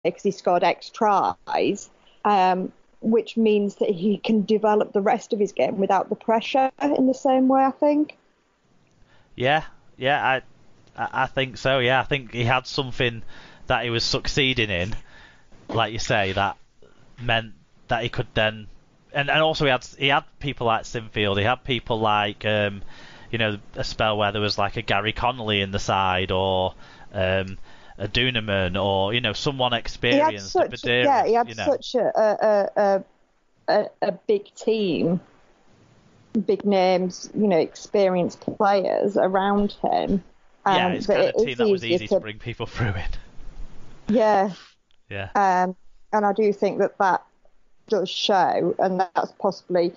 because he scored X tries, which means that he can develop the rest of his game without the pressure in the same way, I think. Yeah, I think so. Yeah, I think he had something that he was succeeding in, like you say, that meant that he could then, and also he had people like Sinfield. He had people like a spell where there was like a Gary Connolly in the side, or a Duneman, or someone experienced. He had such a big team, big names, experienced players around him. Yeah, it's kind of a team that was easy to bring people through it. Yeah. Yeah. And I do think that does show, and that's possibly,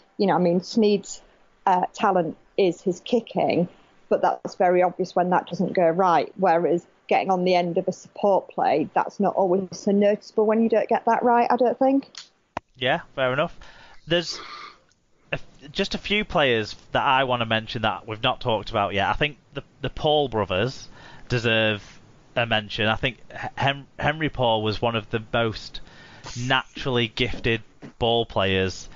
Sneed's talent is his kicking, but that's very obvious when that doesn't go right, whereas getting on the end of a support play, that's not always so noticeable when you don't get that right, I don't think. Yeah, fair enough. There's just a few players that I want to mention that we've not talked about yet. I think the Paul brothers deserve a mention. I think Henry Paul was one of the most naturally gifted ball players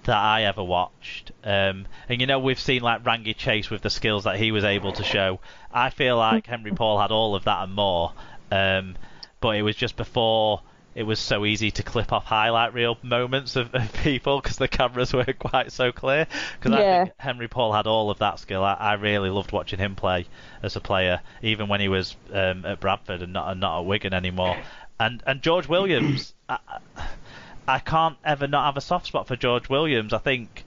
that I ever watched. And we've seen like Rangi Chase with the skills that he was able to show. I feel like Henry Paul had all of that and more. But it was just before it was so easy to clip off highlight reel moments of people because the cameras weren't quite so clear. Because I think Henry Paul had all of that skill. I really loved watching him play as a player, even when he was at Bradford and not at Wigan anymore. And George Williams, I can't ever not have a soft spot for George Williams. I think,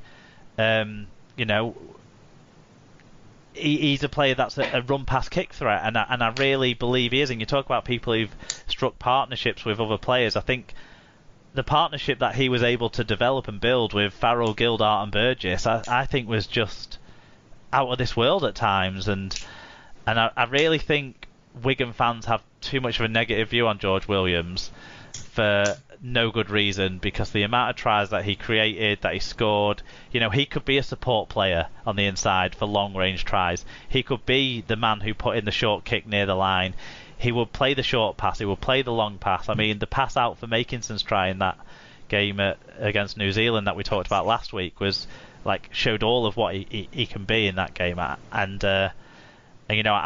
he's a player that's a run-pass kick threat, and I really believe he is. And you talk about people who've struck partnerships with other players. I think the partnership that he was able to develop and build with Farrell, Gildart and Burgess, I think was just out of this world at times. And I really think Wigan fans have too much of a negative view on George Williams for no good reason, because the amount of tries that he created, that he scored, he could be a support player on the inside for long range tries. He could be the man who put in the short kick near the line. He would play the short pass, he would play the long pass. I mean, the pass out for Makinson's try in that game against New Zealand that we talked about last week was showed all of what he can be in that game. And I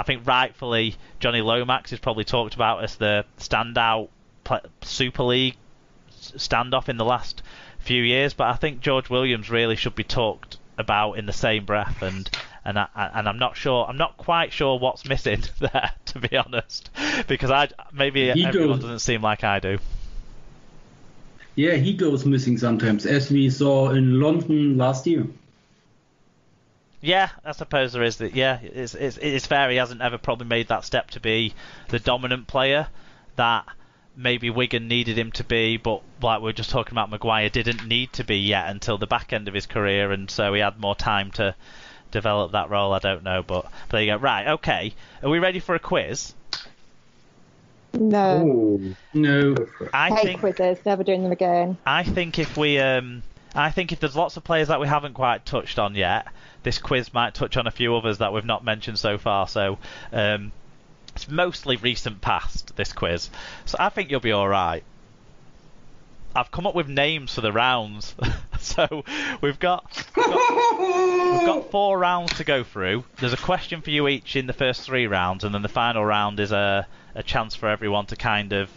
think rightfully Johnny Lomax is probably talked about as the standout Super League standoff in the last few years, but I think George Williams really should be talked about in the same breath, and I'm not quite sure what's missing there, to be honest, because everyone doesn't seem like I do. Yeah, he goes missing sometimes, as we saw in London last year. Yeah, I suppose there is that. Yeah, it's fair. He hasn't ever probably made that step to be the dominant player that maybe Wigan needed him to be, but like we were just talking about, Maguire didn't need to be yet until the back end of his career, and so he had more time to develop that role. I don't know, but there you go. Right, okay. Are we ready for a quiz? No. Ooh, no. I hate quizzes. Never doing them again. I think if there's lots of players that we haven't quite touched on yet, this quiz might touch on a few others that we've not mentioned so far. So it's mostly recent past, this quiz, so I think you'll be alright. I've come up with names for the rounds. So we've got 4 rounds to go through. There's a question for you each in the first 3 rounds, and then the final round is a chance for everyone to kind of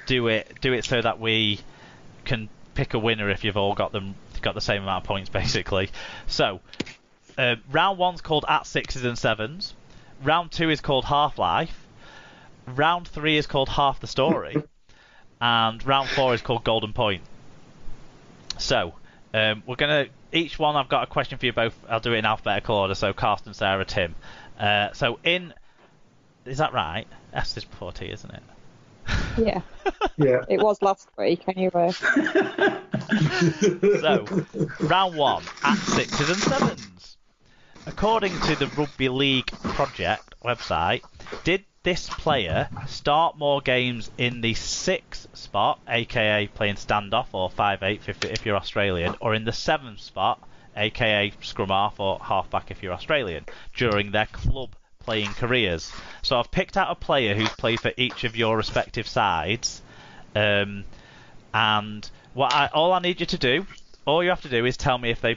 do it so that we can pick a winner if you've all got the same amount of points, basically. So round 1's called At Sixes and Sevens. Round 2 is called Half-Life. Round 3 is called Half the Story. And round 4 is called Golden Point. So we're gonna each one. I've got a question for you both. I'll do it in alphabetical order. So Karsten, Sarah, Tim. So is that right? S is before T, isn't it? Yeah. Yeah. It was last week anyway. So round 1, At Sixes and Sevens. According to the Rugby League Project website, did this player start more games in the 6th spot, aka playing standoff or 5'8" if you're Australian, or in the 7th spot, aka scrum half or halfback if you're Australian, during their club playing careers. So I've picked out a player who's played for each of your respective sides, and all I need you to do, all you have to do is tell me if they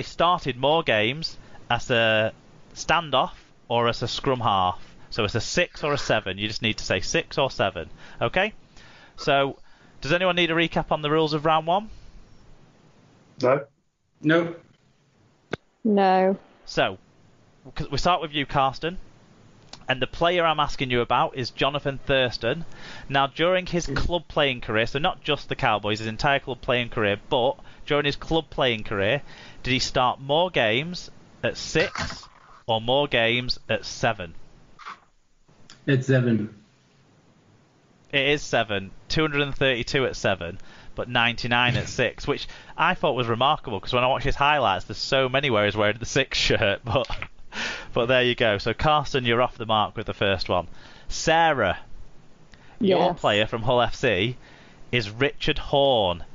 started more games as a standoff or as a scrum half. So it's a 6 or a 7. You just need to say 6 or 7. Okay? So, does anyone need a recap on the rules of round 1? No. No. No. So, we start with you, Karsten. And the player I'm asking you about is Jonathan Thurston. Now, during his club playing career, so not just the Cowboys, his entire club playing career, but during his club playing career, did he start more games at 6 or more games at 7? It's 7. It is 7. 232 at 7, but 99 at 6, which I thought was remarkable, because when I watch his highlights, there's so many where he's wearing the 6 shirt, but there you go. So, Karsten, you're off the mark with the first one. Sarah, your player from Hull FC is Richard Horn.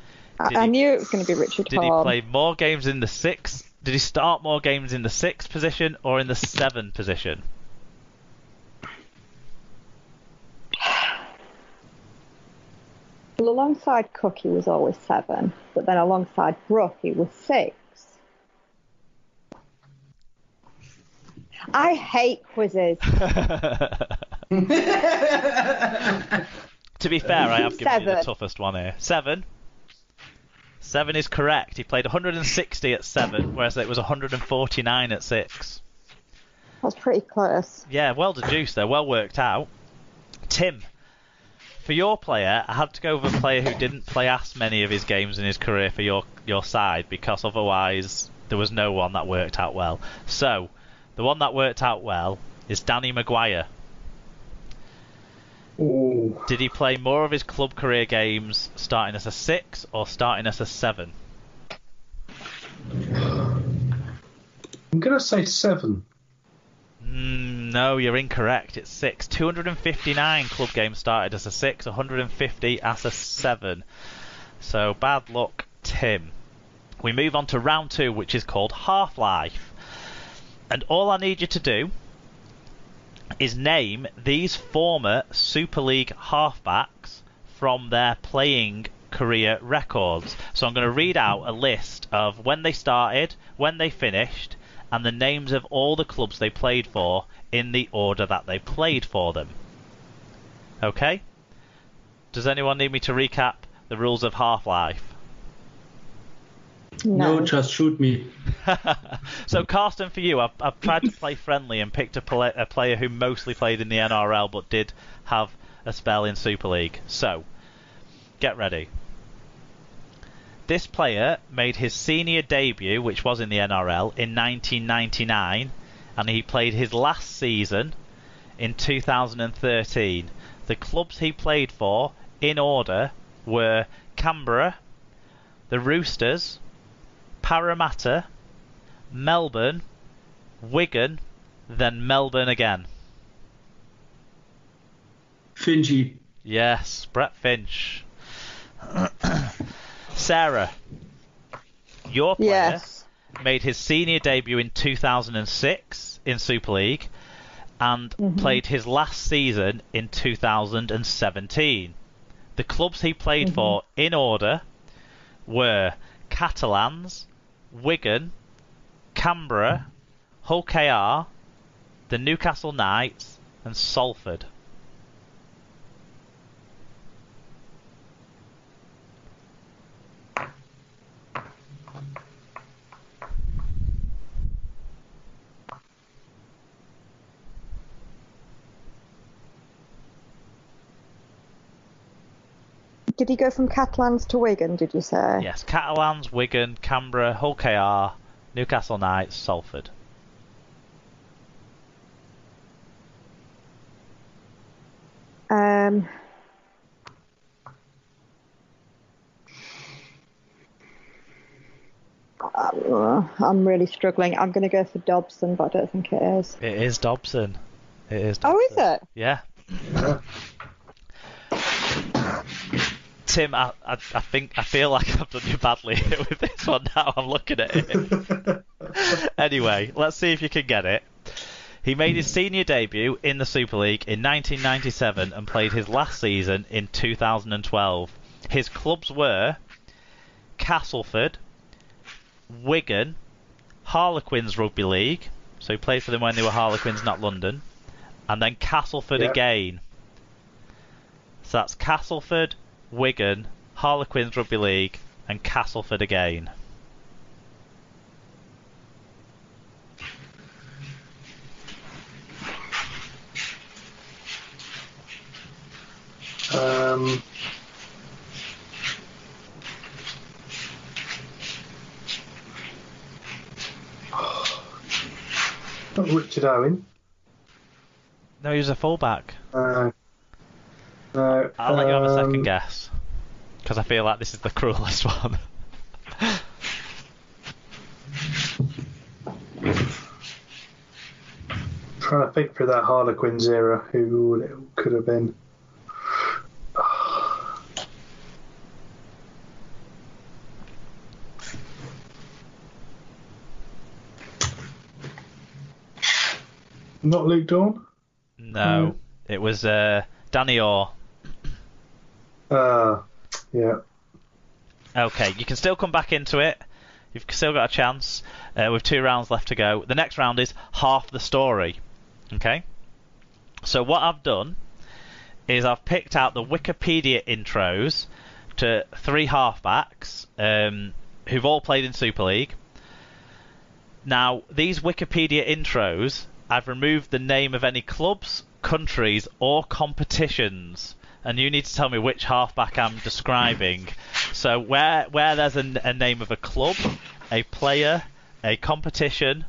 I knew it was going to be Richard Horn. Did he play more games in the 6? Did he start more games in the 6 position or in the 7 position? Well, alongside Cook, he was always 7, but then alongside Brook, he was 6. I hate quizzes. To be fair, I have given you the toughest one here. 7. 7 is correct. He played 160 at 7, whereas it was 149 at 6. That's pretty close. Yeah, well deduced there. Well worked out. Tim, for your player, I had to go with a player who didn't play as many of his games in his career for your side, because otherwise there was no one that worked out well. So, the one that worked out well is Danny Maguire. Ooh. Did he play more of his club career games starting as a 6 or starting as a 7? I'm going to say 7. No, you're incorrect. It's 6. 259 club games started as a 6, 150 as a 7. So, bad luck, Tim. We move on to round 2, which is called Half-Life. And all I need you to do is name these former Super League halfbacks from their playing career records. So I'm going to read out a list of when they started, when they finished, and the names of all the clubs they played for in the order that they played for them. Okay? Does anyone need me to recap the rules of Half-Life? No, just shoot me. So, Karsten, for you, I've tried to play friendly and picked a player who mostly played in the NRL but did have a spell in Super League. So, get ready. This player made his senior debut, which was in the NRL, in 1999, and he played his last season in 2013. The clubs he played for, in order, were Canberra, the Roosters, Parramatta, Melbourne, Wigan, then Melbourne again. Finchie. Yes, Brett Finch. Sarah, your player made his senior debut in 2006 in Super League and played his last season in 2017. The clubs he played for, in order, were Catalans, Wigan, Canberra, Hull KR, the Newcastle Knights, and Salford. Did he go from Catalans to Wigan, did you say? Yes, Catalans, Wigan, Canberra, Hull KR, Newcastle Knights, Salford. I'm really struggling. I'm going to go for Dobson, but I don't think it is. It is Dobson. It is Dobson. Oh, is it? Yeah. Tim, I feel like I've done you badly with this one now. I'm looking at it. Anyway, let's see if you can get it. He made his senior debut in the Super League in 1997 and played his last season in 2012. His clubs were Castleford, Wigan, Harlequins Rugby League, so he played for them when they were Harlequins, not London, and then Castleford again. So that's Castleford, Wigan, Harlequins Rugby League, and Castleford again. Not Richard Owen. No, he was a fullback. No. I'll let you have a second guess, because I feel like this is the cruelest one. Trying to think through that Harlequins era, who it could have been. Not Luke Dawn? No, it was Danny Orr. Yeah. Okay, you can still come back into it. You've still got a chance with 2 rounds left to go. The next round is half the story. Okay? So what I've done is I've picked out the Wikipedia intros to 3 halfbacks who've all played in Super League. Now, these Wikipedia intros, I've removed the name of any clubs, countries, or competitions. And you need to tell me which halfback I'm describing. So where there's a name of a club, a player, a competition,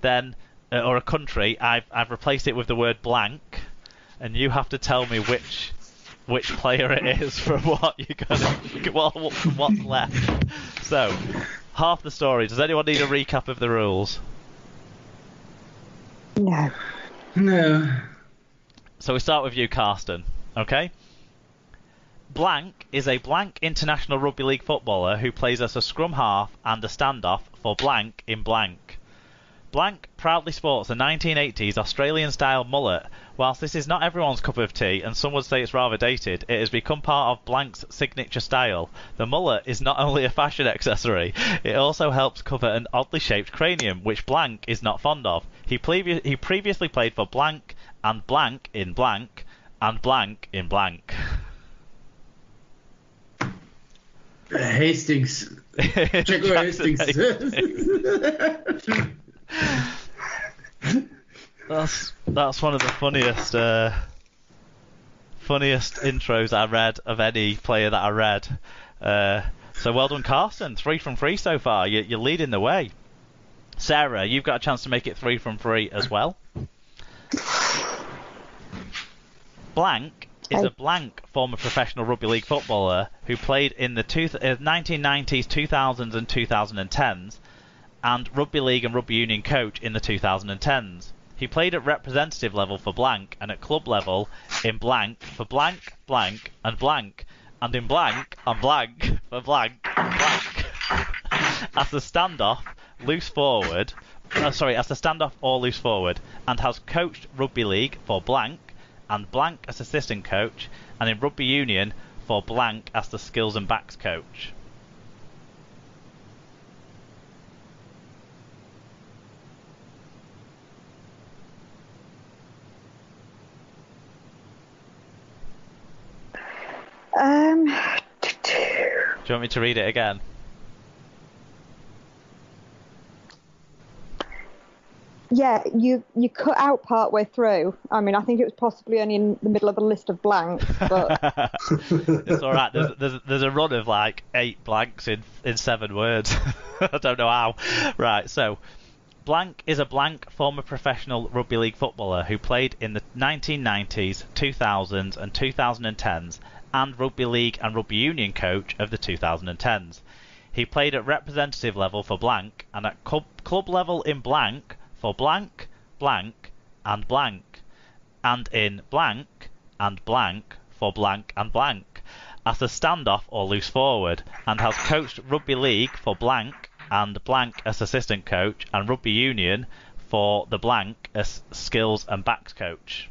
then or a country, I've replaced it with the word blank, and you have to tell me which player it is from what you're gonna from what's left. So half the story. Does anyone need a recap of the rules? No. So we start with you, Karsten. Okay. Blank is a blank international rugby league footballer who plays as a scrum half and a standoff for blank in blank. Blank proudly sports a 1980s Australian-style mullet. Whilst this is not everyone's cup of tea, and some would say it's rather dated, it has become part of Blank's signature style. The mullet is not only a fashion accessory, it also helps cover an oddly shaped cranium, which Blank is not fond of. He previously played for Blank and blank in blank and blank in blank. Hastings. Jaco Hastings. That's one of the funniest intros I read of any player that I read. So well done, Carson. 3 from 3 so far. You're leading the way. Sarah, you've got a chance to make it 3 from 3 as well. Blank is a blank former professional rugby league footballer who played in the 1990s, 2000s and 2010s, and rugby league and rugby union coach in the 2010s. He played at representative level for blank and at club level in blank for blank, blank and blank, and in blank and blank for blank and blank. As a standoff, loose forward, as a standoff or loose forward, and has coached rugby league for blank and blank as assistant coach, and in rugby union for blank as the skills and backs coach. Do you want me to read it again? Yeah, you cut out part way through. I mean, I think it was possibly only in the middle of a list of blanks, but it's all right. There's a run of like 8 blanks in 7 words. I don't know how. Right, so blank is a blank former professional rugby league footballer who played in the 1990s, 2000s and 2010s, and rugby league and rugby union coach of the 2010s. He played at representative level for blank and at club level in blank for blank, blank and blank, and in blank and blank for blank and blank, as a standoff or loose forward, and has coached rugby league for blank and blank as assistant coach and rugby union for the blank as skills and backs coach.